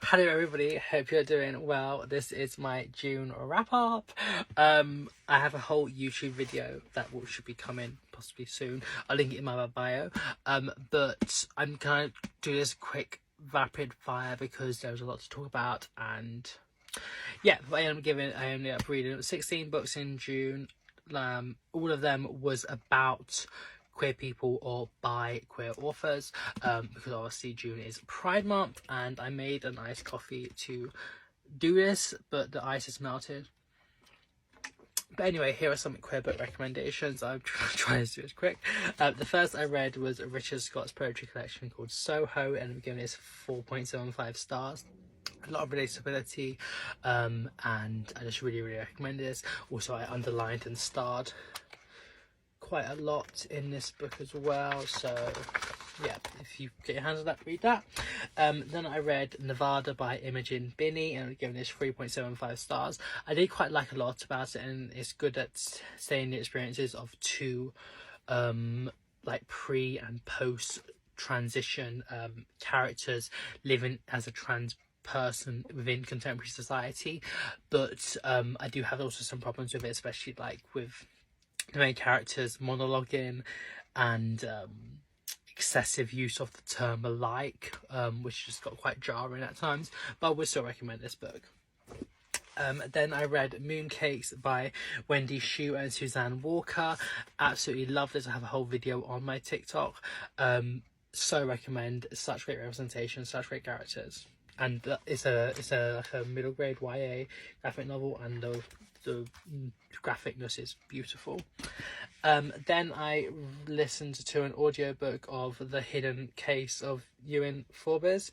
Hello everybody, hope you're doing well. This is my June wrap up. I have a whole YouTube video that should be coming possibly soon. I'll link it in my bio. But I'm gonna do this quick rapid fire because there's a lot to talk about, and yeah, I ended up reading 16 books in June. All of them was about queer people or by queer authors, because obviously June is Pride Month, and I made an iced coffee to do this, but the ice is melted. But anyway, here are some queer book recommendations. I'm trying to do it quick. The first I read was Richard Scott's poetry collection called Soho, and I'm giving this 4.75 stars. A lot of relatability, and I just really recommend this. Also, I underlined and starred quite a lot in this book as well, so yeah, if you get your hands on that, read that. Then I read Nevada by Imogen Binney, and I'm giving this 3.75 stars. I did quite like a lot about it, and it's good at saying the experiences of two like pre and post transition characters living as a trans person within contemporary society. But I do have also some problems with it, especially like with the main characters monologuing and excessive use of the term alike, which just got quite jarring at times, but I would still recommend this book. Then I read Mooncakes by Wendy Xu and Suzanne Walker. Absolutely love this. I have a whole video on my TikTok. So recommend. Such great representation, such great characters, and it's a middle grade YA graphic novel, and the graphicness is beautiful. Then I listened to an audiobook of The Hidden Case of Ewan Forbes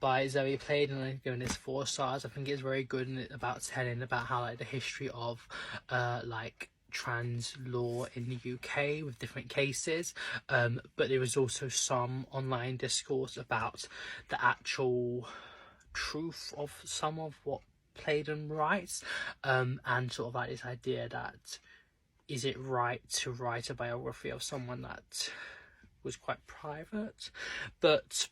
by Zoe Played, and I'm giving this 4 stars. I think it's very good and about telling about how like the history of like trans law in the UK with different cases, but there was also some online discourse about the actual truth of some of what Playden writes, and sort of like this idea that is it right to write a biography of someone that was quite private. But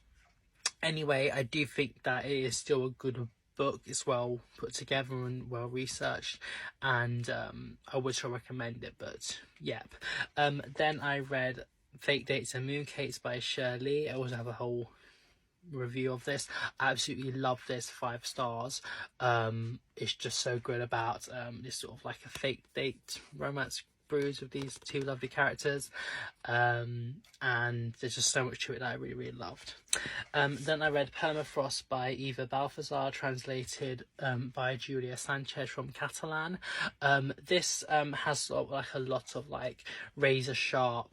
anyway, I do think that it is still a good book. It's well put together and well researched, and I would still recommend it. But yep. Then I read Fake Dates and Mooncakes by Shirley. I also have a whole review of this. I absolutely love this, 5 stars. It's just so good about this sort of like a fake date romance brews with these two lovely characters, and there's just so much to it that I really loved. Then I read Permafrost by Eva Balthazar, translated by Julia Sanchez from Catalan. This has sort of like a lot of like razor sharp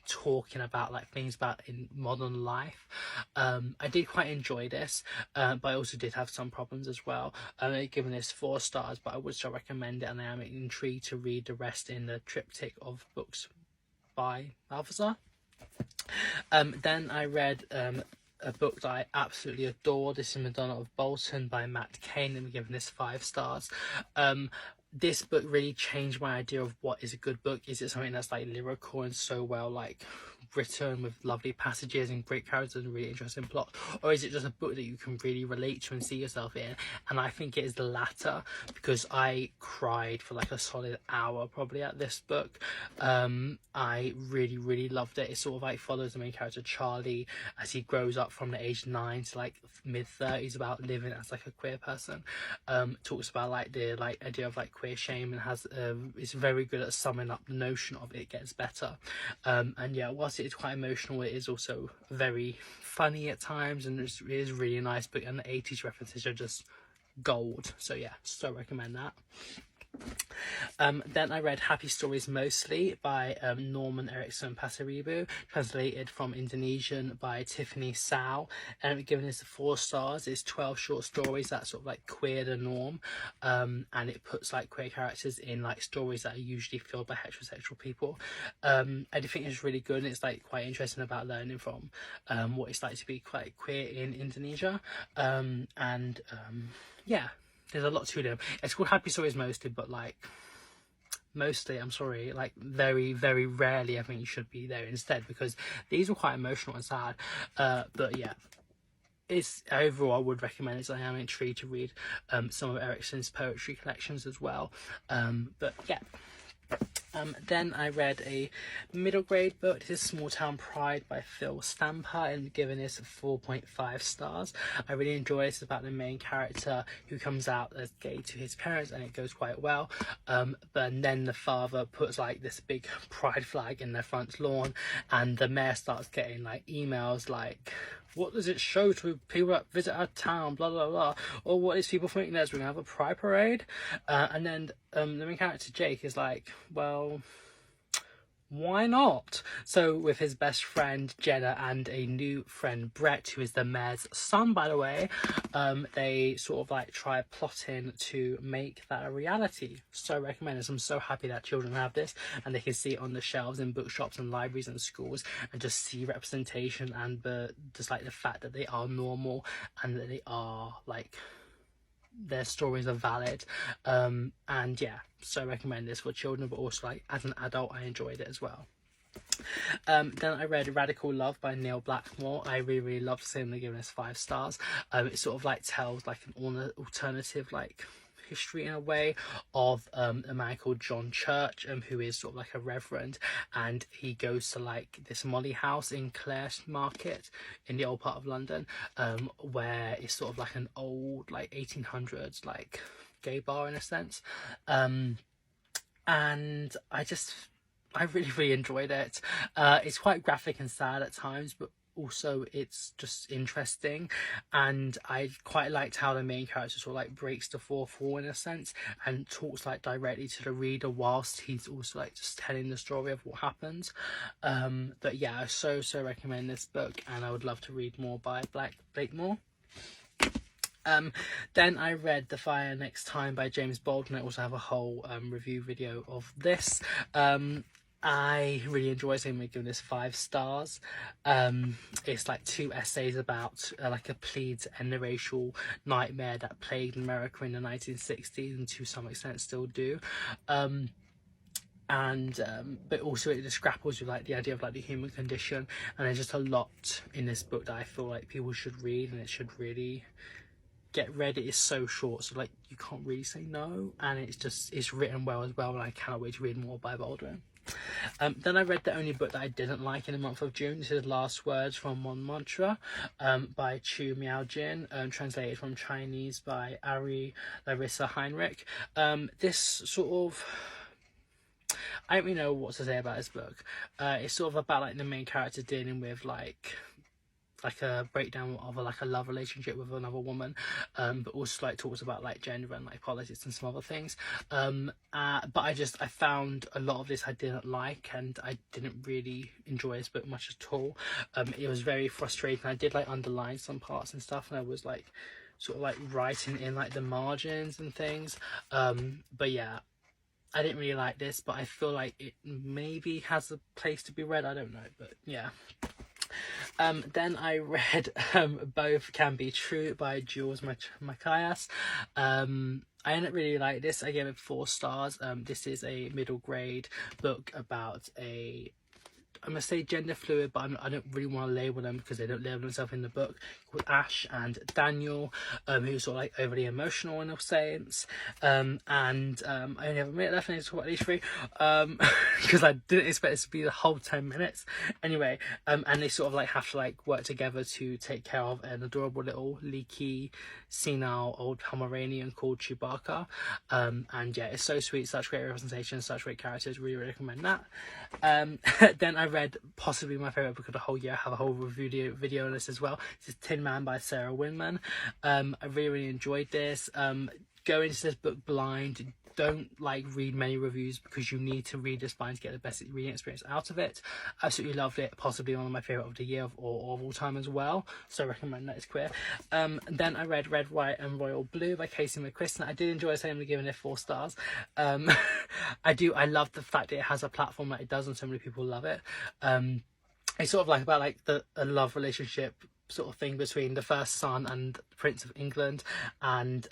talking about like things about in modern life. I did quite enjoy this, but I also did have some problems as well. I'm giving this 4 stars, but I would still recommend it, and I am intrigued to read the rest in the triptych of books by Balthazar. Then I read a book that I absolutely adore. This is Madonna of Bolton by Matt Cain, and I'm giving this 5 stars. This book really changed my idea of what is a good book. Is it something that's like lyrical and so well like written with lovely passages and great characters and really interesting plot, or is it just a book that you can really relate to and see yourself in? And I think it is the latter, because I cried for like a solid hour probably at this book. I really loved it. It sort of like follows the main character Charlie as he grows up from the age 9 to like mid-30s, about living as like a queer person. Talks about like the like idea of like queer shame, and has is very good at summing up the notion of it gets better. And yeah, whilst it is quite emotional, it is also very funny at times, and it is really a nice book, and the 80s references are just gold. So yeah, so recommend that. Then I read Happy Stories Mostly by Norman Erickson Pasaribu, translated from Indonesian by Tiffany Sao, and I'm giving this 4 stars. It's 12 short stories that sort of like queer the norm, and it puts like queer characters in like stories that are usually filled by heterosexual people. I do think it's really good, and it's like quite interesting about learning from what it's like to be quite queer in Indonesia, and yeah, there's a lot to them. It's called Happy Stories Mostly, but like mostly, I'm sorry, like very rarely I think you should be there instead, because these were quite emotional and sad. But yeah, it's overall I would recommend it. I am intrigued to read some of Erickson's poetry collections as well. But yeah. Then I read a middle grade book. This is Small Town Pride by Phil Stamper, and given this 4.5 stars. I really enjoy this. It's about the main character who comes out as gay to his parents, and it goes quite well. But then the father puts like this big pride flag in their front lawn, and the mayor starts getting like emails like, what does it show to people that visit our town, blah blah blah, or what is people thinking there's, we're gonna have a pride parade? And then the main character Jake is like, well, why not? So with his best friend Jenna and a new friend Brett, who is the mayor's son, by the way, they sort of like try plotting to make that a reality. So I recommend this. I'm so happy that children have this and they can see it on the shelves in bookshops and libraries and schools, and just see representation and just like the fact that they are normal and that they are like, their stories are valid. And yeah, so I recommend this for children, but also like as an adult I enjoyed it as well. Then I read Radical Love by Neil Blackmore. I really loved seeing them giving us 5 stars. It sort of like tells like an alternative like history in a way of a man called John Church, who is sort of like a reverend, and he goes to like this Molly house in Clare Market in the old part of London, where it's sort of like an old like 1800s like gay bar in a sense, and I really enjoyed it. It's quite graphic and sad at times, but also it's just interesting, and I quite liked how the main character sort of like breaks the fourth wall in a sense and talks like directly to the reader whilst he's also like just telling the story of what happens. But yeah, I so recommend this book, and I would love to read more by Blakemore. Then I read The Fire Next Time by James Baldwin. I also have a whole review video of this. I really enjoyed him giving this 5 stars. It's like 2 essays about like a plea to end the racial nightmare that plagued America in the 1960s and to some extent still do. But also it just grapples with like the idea of like the human condition, and there's just a lot in this book that I feel like people should read, and it should really get read. It is so short, so like you can't really say no, and it's written well as well, and I cannot wait to read more by Baldwin. Then I read the only book that I didn't like in the month of June. This is Last Words from Montmartre by Chu Miao-jin, translated from Chinese by Ari Larissa Heinrich. This sort of, I don't really know what to say about this book. It's sort of about like the main character dealing with like a breakdown of a love relationship with another woman, but also like talks about like gender and like politics and some other things. But I found a lot of this I didn't like, and I didn't really enjoy this book much at all. It was very frustrating. I did like underline some parts and stuff, and I was like sort of like writing in like the margins and things. But yeah, I didn't really like this, but I feel like it maybe has a place to be read. I don't know, but yeah. Then I read Both Can Be True by Jules Macias. I didn't really like this. I gave it 4 stars. This is a middle grade book about I'm going to say gender fluid, but I don't really want to label them because they don't label themselves in the book, called Ash and Daniel, who's sort of like overly emotional in a sense. I only have a minute left, and I need to talk about these 3 because I didn't expect this to be the whole 10 minutes. Anyway, and they sort of like have to like work together to take care of an adorable little leaky, senile old Pomeranian called Chewbacca. And yeah, it's so sweet, such great representation, such great characters. Really recommend that. Then I read possibly my favourite book of the whole year. I have a whole review video on this as well. This is Tin Man by Sarah Winman. I really enjoyed this. Go into this book blind. Don't like read many reviews, because you need to read this blind to get the best reading experience out of it. Absolutely loved it. Possibly one of my favourite of the year or of all time as well. So I recommend that. It's queer. Then I read Red, White and Royal Blue by Casey McQuiston. I did enjoy it, so I'm giving it 4 stars. I love the fact that it has a platform that it does, and so many people love it. It's sort of like about like a love relationship sort of thing between the first son and the Prince of England, and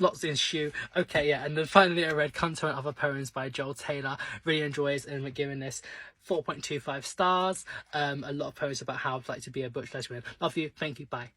lots ensue. Okay, yeah, and then finally I read Come to and Other Poems by Joel Taylor. Really enjoys, and we're giving this 4.25 stars. A lot of poems about how I'd like to be a butch lesbian. Love you, thank you, bye.